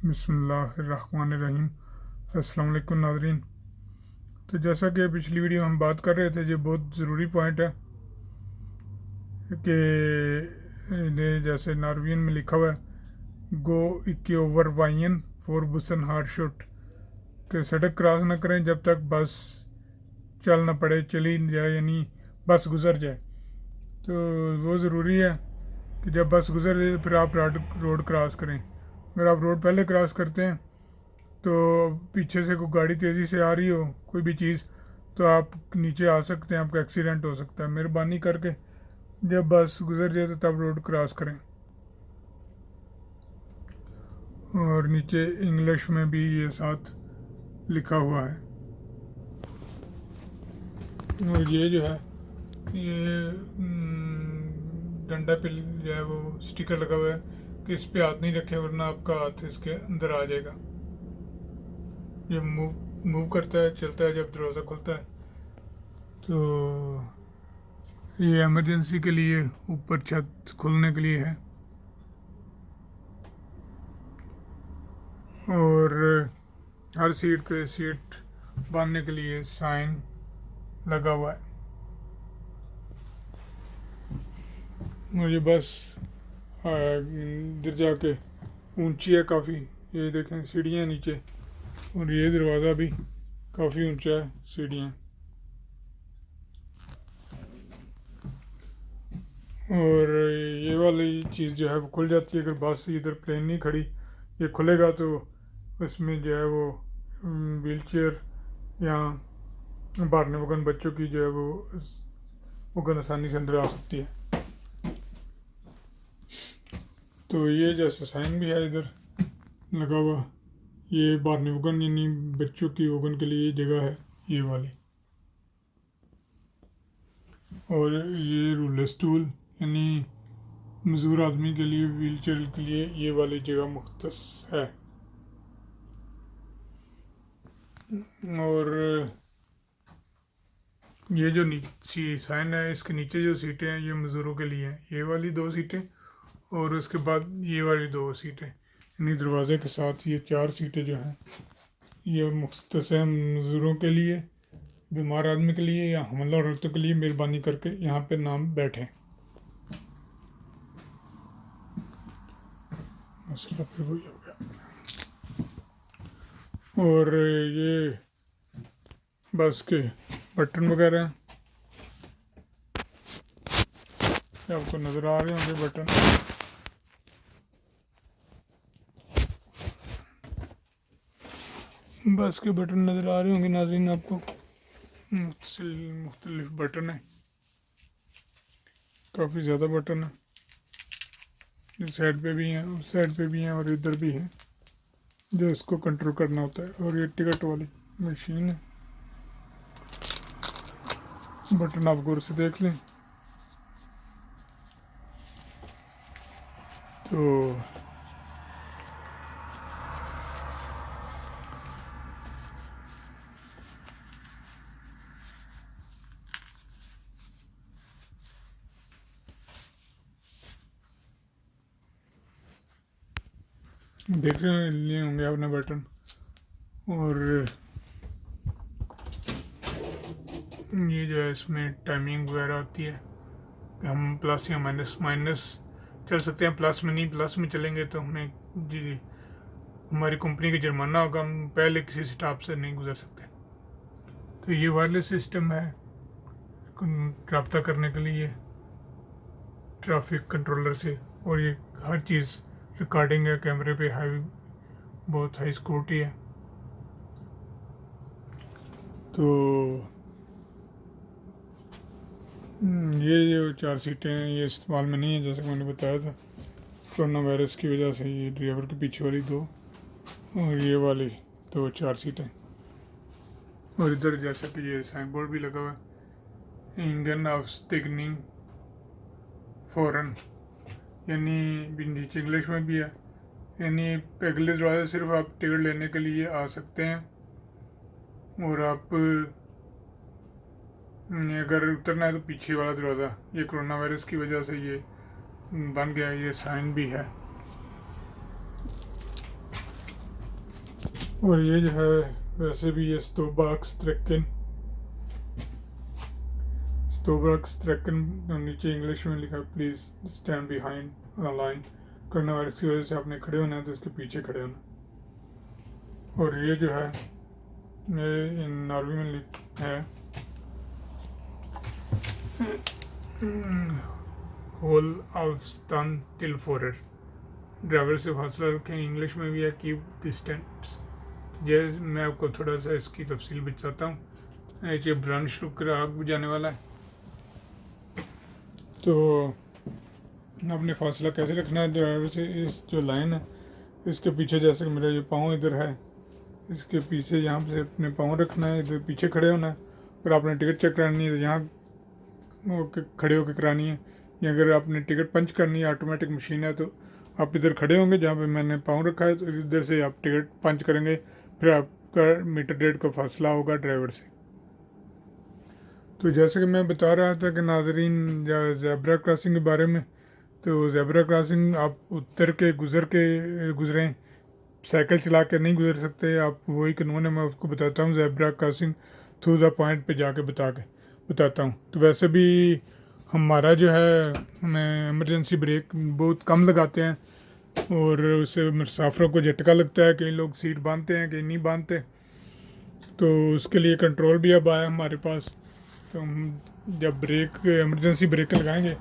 बिस्मिल्लाहिर्रहमानिर्रहीम। अस्सलाम वालेकुम नाज़रीन। तो जैसा कि पिछली वीडियो में हम बात कर रहे थे, जो बहुत ज़रूरी पॉइंट है कि जैसे नॉर्वेजियन में लिखा हुआ है गो इक्के over wine for Busan hard shoot, कि सड़क क्रॉस ना करें जब तक बस चल ना पड़े, चली जाए यानी बस गुज़र जाए। तो वो ज़रूरी है कि जब बस गुज़र जाए फिर आप रोड क्रॉस करें। अगर आप रोड पहले क्रॉस करते हैं तो पीछे से कोई गाड़ी तेज़ी से आ रही हो, कोई भी चीज़, तो आप नीचे आ सकते हैं, आपका एक्सीडेंट हो सकता है। मेहरबानी करके जब बस गुज़र जाए तो तब रोड क्रॉस करें। और नीचे इंग्लिश में भी ये साथ लिखा हुआ है। और ये जो है ये डंडा पे जो है वो स्टिकर लगा हुआ है कि इस पे हाथ नहीं रखें वरना आपका हाथ इसके अंदर आ जाएगा। ये मूव करता है, चलता है जब दरवाज़ा खुलता है। तो ये इमरजेंसी के लिए, ऊपर छत खुलने के लिए है। और हर सीट पे सीट बांधने के लिए साइन लगा हुआ है। और ये बस इधर जाके ऊंची है काफ़ी, ये देखें सीढ़ियाँ नीचे, और ये दरवाज़ा भी काफ़ी ऊंचा है, सीढ़ियाँ। और ये वाली चीज़ जो है वो खुल जाती है अगर बस इधर प्लेन नहीं खड़ी। ये खुलेगा तो उसमें जो है वो व्हील चेयर या बारने वगन बच्चों की जो है वो वगन आसानी से अंदर आ सकती है। तो ये जैसे साइन भी है इधर लगा हुआ, ये बारने वगन यानी बच्चों की वगन के लिए जगह है ये वाली। और ये रूलर स्टूल यानी मजदूर आदमी के लिए, व्हील चेयर के लिए ये वाली जगह मुख्तस है। और ये जो नीचे साइन है इसके नीचे जो सीटें हैं ये मज़दूरों के लिए हैं, ये वाली 2 सीटें और उसके बाद ये वाली 2 सीटें, यानी दरवाजे के साथ ये 4 सीटें जो हैं ये मुख्तस हैं मज़दूरों के लिए, बीमार आदमी के लिए या हमलावर औरतों के लिए। मेहरबानी करके यहाँ पे नाम बैठें। मसला फिर वही हो गया। और ये बस के बटन वगैरह हैं, आपको नज़र आ रहे होंगे बटन। बस के बटन नज़र आ रहे होंगे नाज़रीन आपको, मुख्तलिफ बटन है, काफ़ी ज़्यादा बटन है। इस साइड पे भी हैं, उस साइड पे भी हैं और इधर भी है जो इसको कंट्रोल करना होता है। और ये टिकट वाली मशीन है, बटन आप गौर से देख लें। तो देख रहे लिए होंगे आपने बटन। और ये जो है इसमें टाइमिंग वगैरह होती है कि हम प्लस या माइनस चल सकते हैं। प्लस में नहीं, प्लस में चलेंगे तो हमें जी हमारी कंपनी का जुर्माना होगा, हम पहले किसी स्टॉप से नहीं गुजर सकते। तो ये वायरलेस सिस्टम है रब्ता करने के लिए ट्रैफिक कंट्रोलर से। और ये हर चीज़ रिकॉर्डिंग है कैमरे पे, बहुत हाई सिक्योरिटी है। तो ये जो 4 सीटें हैं ये इस्तेमाल में नहीं है, जैसे मैंने बताया था। कोरोना वायरस की वजह से ये ड्राइवर के पीछे वाली 2 और ये वाली 4 सीटें। और इधर जैसा कि ये साइन बोर्ड भी लगा हुआ है, इंजन ऑफ स्टिगनिंग फॉरन, यानी नीचे इंग्लिश में भी है, यानी अगले दरवाजे सिर्फ आप टिकट लेने के लिए आ सकते हैं। और आप अगर उतरना है तो पीछे वाला दरवाज़ा, ये कोरोना वायरस की वजह से ये बन गया। ये साइन भी है। और ये जो है वैसे भी ये स्टोबाक्स ट्रैकन नीचे इंग्लिश में लिखा है, please stand behind line. Corona virus की वजह से आपने खड़े होना है तो उसके पीछे खड़े होना। और ये जो है ये नॉर्वे में है होल avstand till फोरर, ड्राइवर से फासला रखें। इंग्लिश में भी है कीप डिस्टेंस। ये मैं आपको थोड़ा सा इसकी तफसील बताता हूँ। ये ब्रांड शुरू कर आग बुझाने वाला है, तो आपने फासला कैसे रखना है ड्राइवर से। इस जो लाइन है इसके पीछे, जैसे कि मेरा ये पाँव इधर है, इसके पीछे यहाँ से अपने पाँव रखना है, इधर पीछे खड़े होना है। अगर आपने टिकट चेक करानी है तो यहाँ खड़े होकर करानी है, या अगर आपने टिकट पंच करनी है, ऑटोमेटिक मशीन है, तो आप इधर खड़े होंगे जहाँ पे मैंने पाँव रखा है, तो इधर से आप टिकट पंच करेंगे, फिर आपका मीटर डेढ़ का फासला होगा ड्राइवर से। तो जैसे कि मैं बता रहा था कि नाजरीन ज़ेब्रा क्रॉसिंग के बारे में, तो ज़ेब्रा क्रॉसिंग आप उतर के गुजरें, साइकिल चला के नहीं गुजर सकते आप। वही कानून है, मैं उसको बताता हूँ। Zebra crossing through the point पे जाके बताता हूँ। तो वैसे भी हमारा जो है, हमें इमरजेंसी ब्रेक बहुत कम लगाते हैं और उससे मुसाफिरों को झटका लगता है। कई लोग सीट बांधते हैं, कई नहीं बांधते, तो उसके लिए कंट्रोल भी अब आया हमारे पास। तो हम जब इमरजेंसी ब्रेक लगाएंगे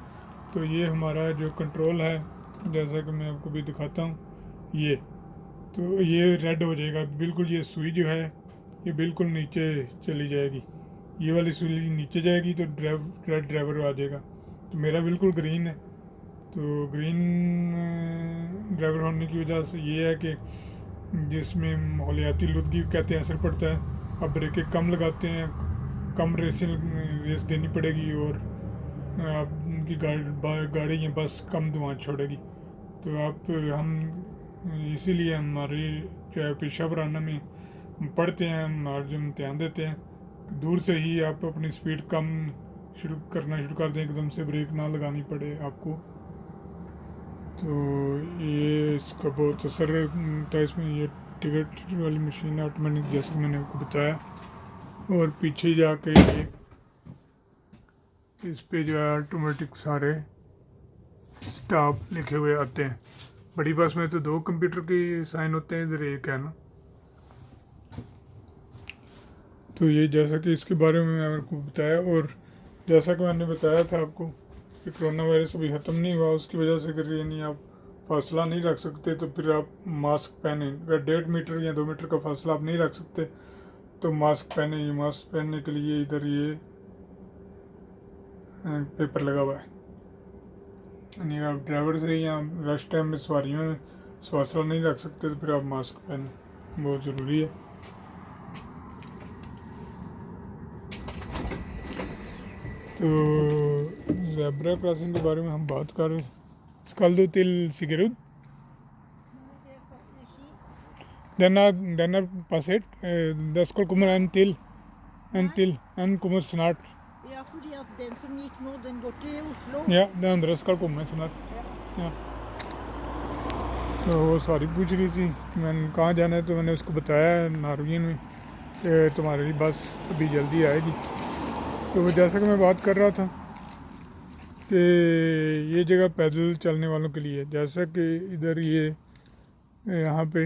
तो ये हमारा जो कंट्रोल है, जैसा कि मैं आपको भी दिखाता हूँ, ये तो ये रेड हो जाएगा बिल्कुल। ये सुई जो है ये बिल्कुल नीचे चली जाएगी, ये वाली सुई नीचे जाएगी तो रेड ड्राइवर आ जाएगा। तो मेरा बिल्कुल ग्रीन है, तो ग्रीन ड्राइवर होने की वजह से ये है कि जिसमें माहौलियाती लुदगी कहते हैं असर पड़ता है। अब ब्रेकें कम लगाते हैं, कम रेस देनी पड़ेगी, और आपकी गाड़ी या बस कम धुआं छोड़ेगी। तो हम इसीलिए हमारी जो है पेशा वराना में पढ़ते हैं, हमारे जो इम्तिहान देते हैं, दूर से ही आप अपनी स्पीड कम शुरू कर दें, एकदम से ब्रेक ना लगानी पड़े आपको। तो ये इसका बहुत असर था इसमें। ये टिकट वाली मशीन है ऑटोमेटिक, जैसे मैंने आपको बताया। और पीछे जाके ये इस पे जो है ऑटोमेटिक सारे स्टॉप लिखे हुए आते हैं। बड़ी बस में तो 2 कंप्यूटर के साइन होते हैं, इधर एक है ना। तो ये जैसा कि इसके बारे में मैंने आपको बताया, और जैसा कि मैंने बताया था आपको कि कोरोना वायरस अभी ख़त्म नहीं हुआ, उसकी वजह से अगर यानी आप फासला नहीं रख सकते तो फिर आप मास्क पहने। अगर 1.5 मीटर या 2 मीटर का फासला आप नहीं रख सकते तो मास्क पहने। ये मास्क पहनने के लिए इधर ये पेपर लगा हुआ है, यानी आप ड्राइवर से या रश टाइम में सवारियों में फासला नहीं रख सकते तो फिर आप मास्क पहने, बहुत ज़रूरी है। तो ज़ेब्रा क्रॉसिंग के बारे में हम बात कर रहे हैं। Skal du til Sigerud? Den er passert. Det skal komme en til. En kommer snart. Ja, fordi at den som gikk nå, den går til Oslo. Ja, det andre skal komme snart. Ja. तो वो सारी पूछ रही थी मैंने कहाँ जाना है, तो मैंने उसको बताया नारवीन में कि तुम्हारे लिए बस अभी जल्दी आएगी। तो जैसा कि मैं बात कर रहा था कि ये जगह पैदल चलने वालों के लिए, जैसा कि इधर ये यहाँ पे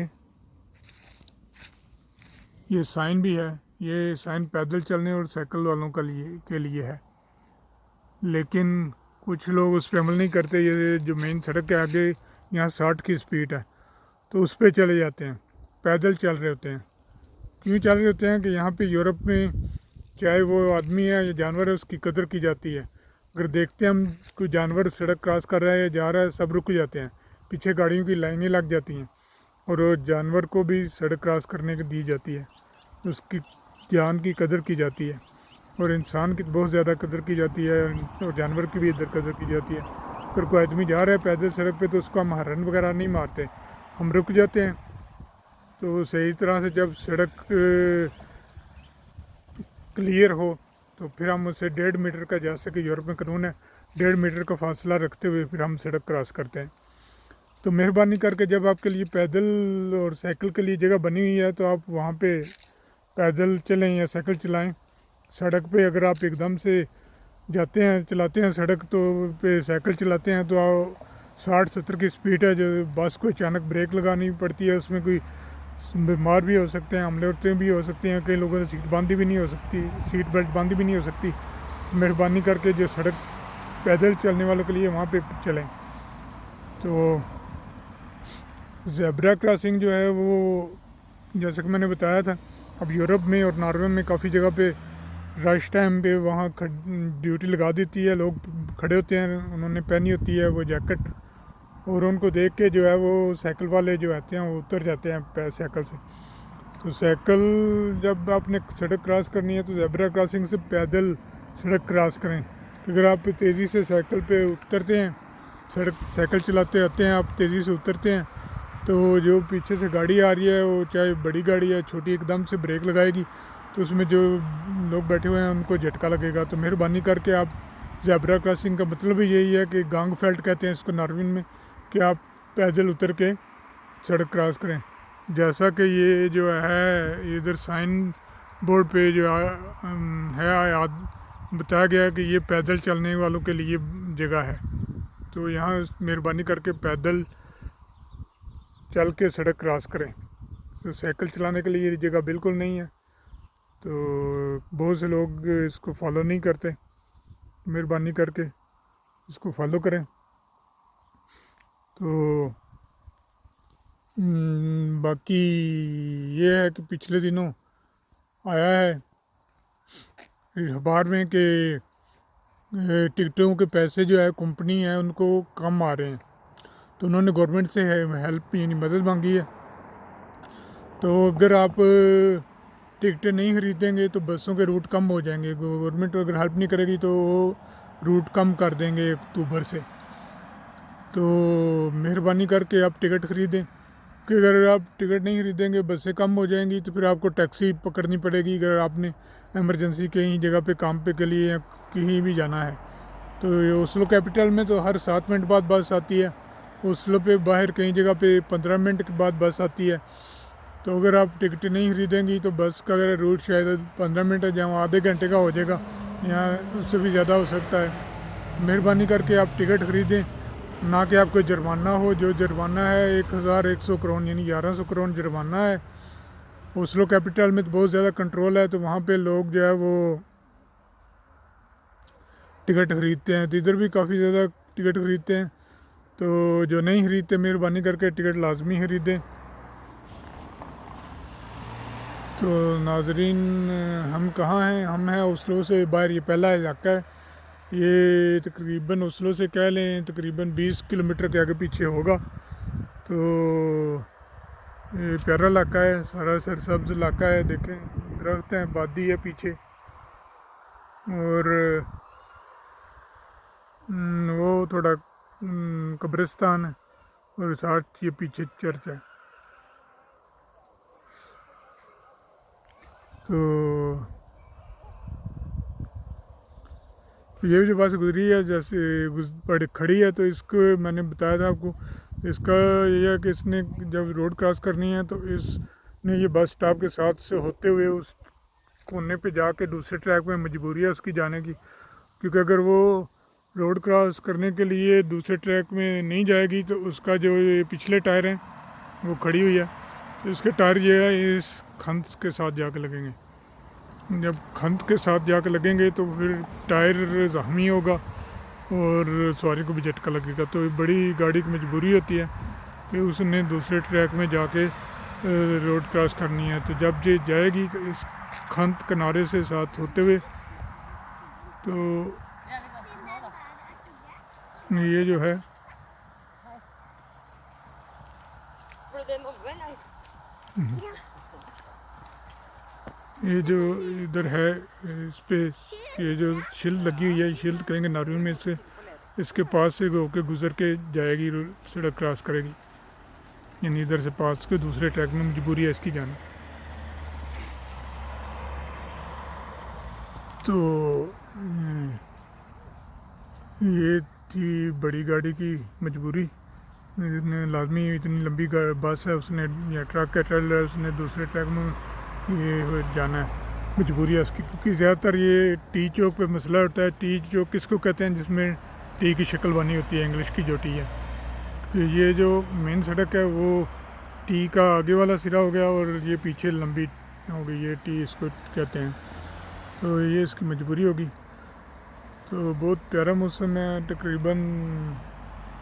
ये साइन भी है। ये साइन पैदल चलने और साइकिल वालों के लिए है, लेकिन कुछ लोग उस पर अमल नहीं करते। ये जो मेन सड़क के आगे यहाँ 60 की स्पीड है, तो उस पर चले जाते हैं, पैदल चल रहे होते हैं। क्यों चल रहे होते हैं कि यहाँ पे यूरोप में चाहे वो आदमी है या जानवर है, उसकी कदर की जाती है। अगर देखते हैं हम कोई जानवर सड़क क्रॉस कर रहा है या जा रहा है, सब रुक जाते हैं, पीछे गाड़ियों की लाइनें लग जाती हैं, और वो जानवर को भी सड़क क्रॉस करने की दी जाती है, उसकी जान की कदर की जाती है, और इंसान की बहुत ज़्यादा कदर की जाती है, और जानवर की भी इधर कदर की जाती है। अगर कोई आदमी जा रहा है पैदल सड़क पे तो उसको हम हॉर्न वगैरह नहीं मारते, हम रुक जाते हैं। तो सही तरह से जब सड़क क्लियर हो तो फिर हम उससे 1.5 मीटर का, जैसे कि यूरोप में कानून है 1.5 मीटर का फासला रखते हुए फिर हम सड़क क्रॉस करते हैं। तो मेहरबानी करके जब आपके लिए पैदल और साइकिल के लिए जगह बनी हुई है तो आप वहाँ पे पैदल चलें या साइकिल चलाएं। सड़क पे अगर आप एकदम से जाते हैं चलाते हैं सड़क तो पे साइकिल चलाते हैं तो 60-70 की स्पीड है, जो बस को अचानक ब्रेक लगानी पड़ती है, उसमें कोई बीमार भी हो सकते हैं, हमले औरतें भी हो सकती हैं, कई लोगों से सीट बांधी भी नहीं हो सकती, सीट बेल्ट बांधी भी नहीं हो सकती। मेहरबानी करके जो सड़क पैदल चलने वालों के लिए वहाँ पे चलें। तो ज़ेब्रा क्रॉसिंग जो है वो जैसे कि मैंने बताया था, अब यूरोप में और नॉर्वे में काफ़ी जगह पे रश टाइम पे वहाँ ड्यूटी लगा देती है, लोग खड़े होते हैं, उन्होंने पहनी होती है वो जैकेट, और उनको देख के जो है वो साइकिल वाले जो आते हैं वो उतर जाते हैं साइकिल से। तो साइकिल जब आपने सड़क क्रॉस करनी है तो ज़ेब्रा क्रॉसिंग से पैदल सड़क क्रॉस करें। अगर आप तेज़ी से साइकिल पे उतरते हैं, साइकिल चलाते आते हैं, आप तेज़ी से उतरते हैं तो जो पीछे से गाड़ी आ रही है वो चाहे बड़ी गाड़ी है छोटी, एकदम से ब्रेक लगाएगी तो उसमें जो लोग बैठे हुए हैं उनको झटका लगेगा। तो मेहरबानी करके आप ज़ेब्रा क्रॉसिंग का मतलब ही यही है कि गांगफेल्ट कहते हैं इसको नॉर्वे में, कि आप पैदल उतर के सड़क क्रॉस करें। जैसा कि ये जो है इधर साइन बोर्ड पे जो है बताया गया है कि ये पैदल चलने वालों के लिए जगह है, तो यहाँ मेहरबानी करके पैदल चल के सड़क क्रॉस करें। तो साइकिल चलाने के लिए ये जगह बिल्कुल नहीं है, तो बहुत से लोग इसको फॉलो नहीं करते। मेहरबानी करके इसको फॉलो करें। तो बाकी ये है कि पिछले दिनों आया है अखबार में कि टिकटों के पैसे जो है कंपनी है उनको कम आ रहे हैं, तो उन्होंने गवर्नमेंट से हेल्प यानी मदद मांगी है। तो अगर आप टिकटें नहीं खरीदेंगे तो बसों के रूट कम हो जाएंगे, गवर्नमेंट अगर हेल्प नहीं करेगी तो वो रूट कम कर देंगे अक्टूबर से। तो मेहरबानी करके आप टिकट खरीदें, कि अगर आप टिकट नहीं खरीदेंगे बसें कम हो जाएंगी तो फिर आपको टैक्सी पकड़नी पड़ेगी अगर आपने इमरजेंसी कहीं जगह पे काम पे के लिए या कहीं भी जाना है। तो ओस्लो कैपिटल में तो हर 7 मिनट बाद बस आती है, ओस्लो पे बाहर कई जगह पे 15 मिनट के बाद बस आती है। तो अगर आप टिकट नहीं खरीदेंगी तो बस का अगर रूट शायद 15 मिनट है जहाँ आधे घंटे का हो जाएगा, यहाँ उससे भी ज़्यादा हो सकता है। मेहरबानी करके आप टिकट खरीदें, ना कि आपको जुर्माना हो। जो जुर्माना है 1100 करोड़ यानी 1100 करोड़ जुर्माना है। ओस्लो कैपिटल में तो बहुत ज़्यादा कंट्रोल है, तो वहाँ पे लोग जो है वो टिकट खरीदते हैं, तो इधर भी काफ़ी ज़्यादा टिकट खरीदते हैं। तो जो नहीं खरीदते मेहरबानी करके टिकट लाजमी खरीदें। तो नाजरीन, हम कहाँ हैं? हम हैं ओस्लो से बाहर, ये पहला इलाका है, ये तकरीबन ओस्लो से कह लें तकरीबन 20 किलोमीटर के आगे पीछे होगा। तो ये प्यारा इलाका है, सारा सरसब्ज इलाका है, देखें दरख्त हैं, वादी है पीछे, और वो थोड़ा कब्रिस्तान है, और साथ ये पीछे चर्च है। तो ये जो बस गुजरी है जैसे बड़ी खड़ी है, तो इसको मैंने बताया था आपको, इसका ये है कि इसने जब रोड क्रॉस करनी है तो इसने ये बस स्टॉप के साथ से होते हुए उस कोने पे जाके दूसरे ट्रैक में मजबूरी है उसकी जाने की, क्योंकि अगर वो रोड क्रॉस करने के लिए दूसरे ट्रैक में नहीं जाएगी तो उसका जो ये पिछले टायर हैं वो खड़ी हुई है, तो इसके टायर ये है इस खंत के साथ जाके लगेंगे। जब खंत के साथ जाके लगेंगे तो फिर टायर ज़ख्मी होगा और सवारी को भी झटका लगेगा। तो बड़ी गाड़ी की मजबूरी होती है कि उसने दूसरे ट्रैक में जाके रोड क्रॉस करनी है। तो जब ये जाएगी तो इस खंत किनारे से साथ होते हुए, तो ये जो है ये जो इधर है इस पे ये जो शील्ड लगी हुई है, शील्ड कहेंगे नॉर्वे में इसे, इसके पास से होके गुजर के जाएगी, सड़क क्रॉस करेगी, यानी इधर से पास के दूसरे ट्रैक में मजबूरी है इसकी जाना। तो ये थी बड़ी गाड़ी की मजबूरी, ने लाजमी इतनी लंबी बस है उसने या ट्रक है ट्रेलर है उसने दूसरे ट्रक में ये जाना है, मजबूरी है उसकी। क्योंकि ज़्यादातर ये टी चौक पे मसला होता है। टी चौक किसको कहते हैं? जिसमें टी की शक्ल बनी होती है, इंग्लिश की जो टी है। कि ये जो मेन सड़क है वो टी का आगे वाला सिरा हो गया और ये पीछे लंबी हो गई, ये टी इसको कहते हैं। तो ये इसकी मजबूरी होगी। तो बहुत प्यारा मौसम है, तकरीबन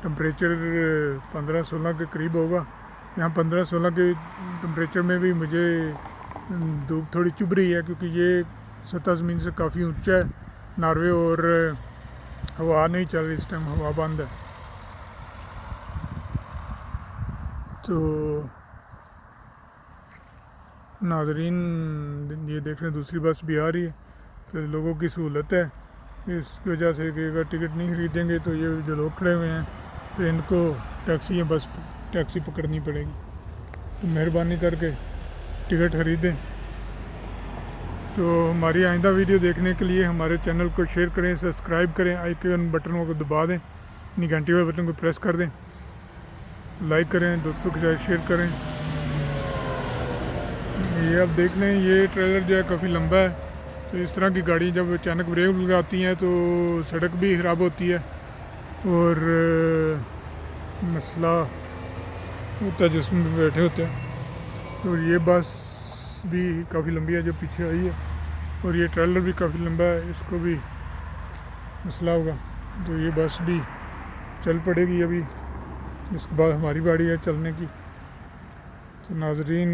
टेम्परेचर 15-16 के करीब होगा। यहाँ 15-16 के टेम्परेचर में भी मुझे धूप थोड़ी चुभ रही है, क्योंकि ये सतह ज़मीन से काफ़ी ऊंचा है नॉर्वे, और हवा नहीं चल रही इस टाइम, हवा बंद है। तो नाजरीन ये देख रहे हैं दूसरी बस भी आ रही है। तो लोगों की सहूलत है इसकी वजह से कि अगर टिकट नहीं खरीदेंगे तो ये जो लोग खड़े हुए हैं तो इनको टैक्सी या बस टैक्सी पकड़नी पड़ेगी। तो मेहरबानी करके टिकट खरीदें। तो हमारी आइंदा वीडियो देखने के लिए हमारे चैनल को शेयर करें, सब्सक्राइब करें, आइकन बटनों को दबा दें, घंटी वाले बटन को प्रेस कर दें, लाइक करें, दोस्तों के साथ शेयर करें। ये अब देख लें, ये ट्रेलर जो है काफ़ी लंबा है। तो इस तरह की गाड़ी जब अचानक ब्रेक लगाती हैं तो सड़क भी ख़राब होती है और मसला होता है जिसमें बैठे होते हैं। तो ये बस भी काफ़ी लंबी है जो पीछे आई है, और ये ट्रेलर भी काफ़ी लंबा है, इसको भी मसला होगा। तो ये बस भी चल पड़ेगी अभी, इसके बाद हमारी बारी है चलने की। तो नाजरीन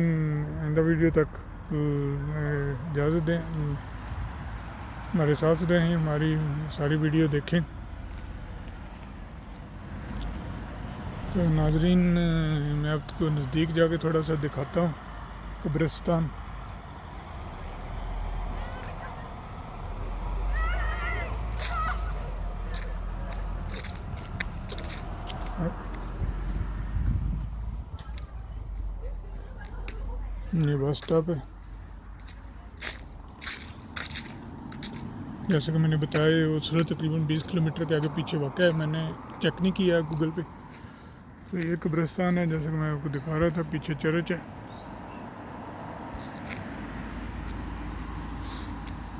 आइंदा वीडियो तक इजाज़त दें, हमारे साथ रहें, हमारी सारी वीडियो देखें। तो नाजरीन मैं आपको नज़दीक जाके थोड़ा सा दिखाता हूँ कब्रिस्तान। ये बस स्टॉप है। जैसे कि मैंने बताया वो तकरीबन 20 किलोमीटर के आगे पीछे वाक़ा है, मैंने चेक नहीं किया गूगल पे। तो ये कब्रिस्तान है जैसे कि मैं आपको दिखा रहा था, पीछे चर्च है।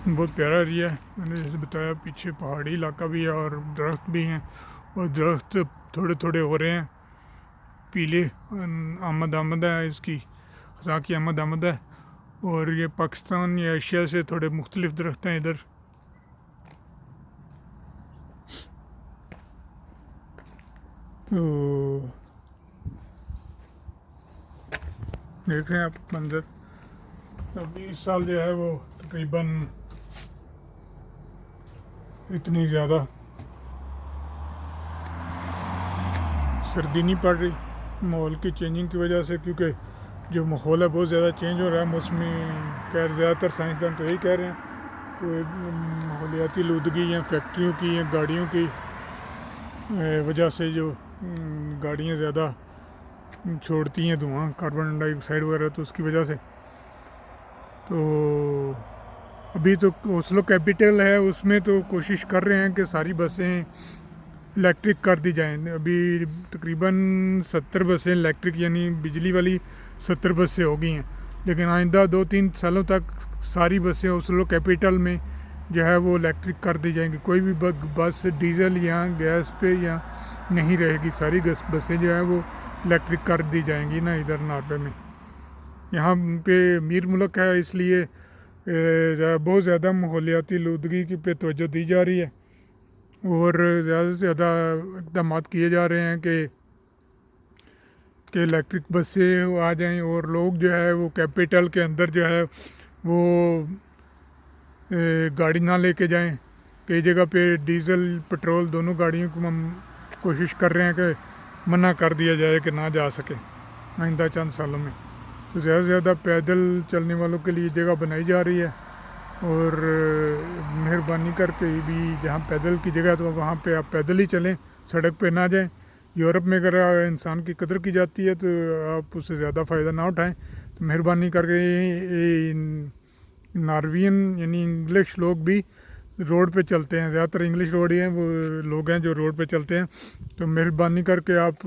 बहुत प्यारा एरिया है, मैंने जैसे बताया पीछे पहाड़ी इलाका भी है और दरख्त भी हैं, और दरख्त थोड़े थोड़े हो रहे हैं पीले, आमद है इसकी, खज़ा की आमद है। और ये पाकिस्तान या एशिया से थोड़े मुख्तलिफ दरख्त हैं इधर। तो देख रहे हैं आप मंजर। अभी इस साल जो है वो तकरीबन इतनी ज़्यादा सर्दी नहीं पड़ रही माहौल की चेंजिंग की वजह से, क्योंकि जो माहौल है बहुत ज़्यादा चेंज हो रहा है। मौसमी ज़्यादातर साइंसदान तो यही कह रहे हैं कि माहौलियाती आलूदगी या फैक्ट्रियों की या गाड़ियों की वजह से जो गाड़ियाँ ज़्यादा छोड़ती हैं धुआं, कार्बन डाइऑक्साइड वगैरह, तो उसकी वजह से। तो अभी तो ओस्लो कैपिटल है, उसमें तो कोशिश कर रहे हैं कि सारी बसें इलेक्ट्रिक कर दी जाएं। अभी तकरीबन 70 बसें इलेक्ट्रिक यानी बिजली वाली 70 बसें हो गई हैं, लेकिन आइंदा 2-3 सालों तक सारी बसें ओस्लो कैपिटल में जो है वो इलेक्ट्रिक कर दी जाएंगी। कोई भी बस डीजल या गैस पे या नहीं रहेगी, सारी बसें जो है वो इलेक्ट्रिक कर दी जाएंगी ना इधर नॉर्वे में। यहाँ पे अमीर मुल्क है, इसलिए बहुत ज़्यादा माहौलियाती आलूदगी पे तवज्जो दी जा रही है और ज़्यादा से ज़्यादा इक़दाम किए जा रहे हैं कि इलेक्ट्रिक बसें आ जाएं और लोग जो है वो कैपिटल के अंदर जो है वो गाड़ी ना लेके जाएं। कई जगह पे डीज़ल पेट्रोल दोनों गाड़ियों को हम कोशिश कर रहे हैं कि मना कर दिया जाए कि ना जा सके आइंदा चंद सालों में। तो ज़्यादा से ज़्यादा पैदल चलने वालों के लिए जगह बनाई जा रही है, और मेहरबानी करके भी जहाँ पैदल की जगह तो वहाँ पे आप पैदल ही चलें, सड़क पे ना जाएं। यूरोप में अगर इंसान की कदर की जाती है तो आप उससे ज़्यादा फ़ायदा ना उठाएं। तो मेहरबानी करके नॉर्वियन यानी इंग्लिश लोग भी रोड पे चलते हैं, ज़्यादातर इंग्लिश रोड ही हैं, वो लोग हैं जो रोड पे चलते हैं। तो मेहरबानी करके आप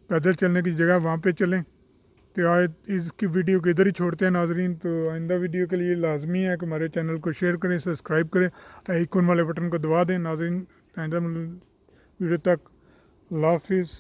पैदल चलने की जगह वहाँ पे चलें। तो आज इसकी वीडियो को इधर ही छोड़ते हैं नाजरीन। तो आइंदा वीडियो के लिए लाजमी है कि हमारे चैनल को शेयर करें, सब्सक्राइब करें, आइकन वाले बटन को दबा दें। नाजरीन आइंदा वीडियो तक अल्लाह हाफिज़।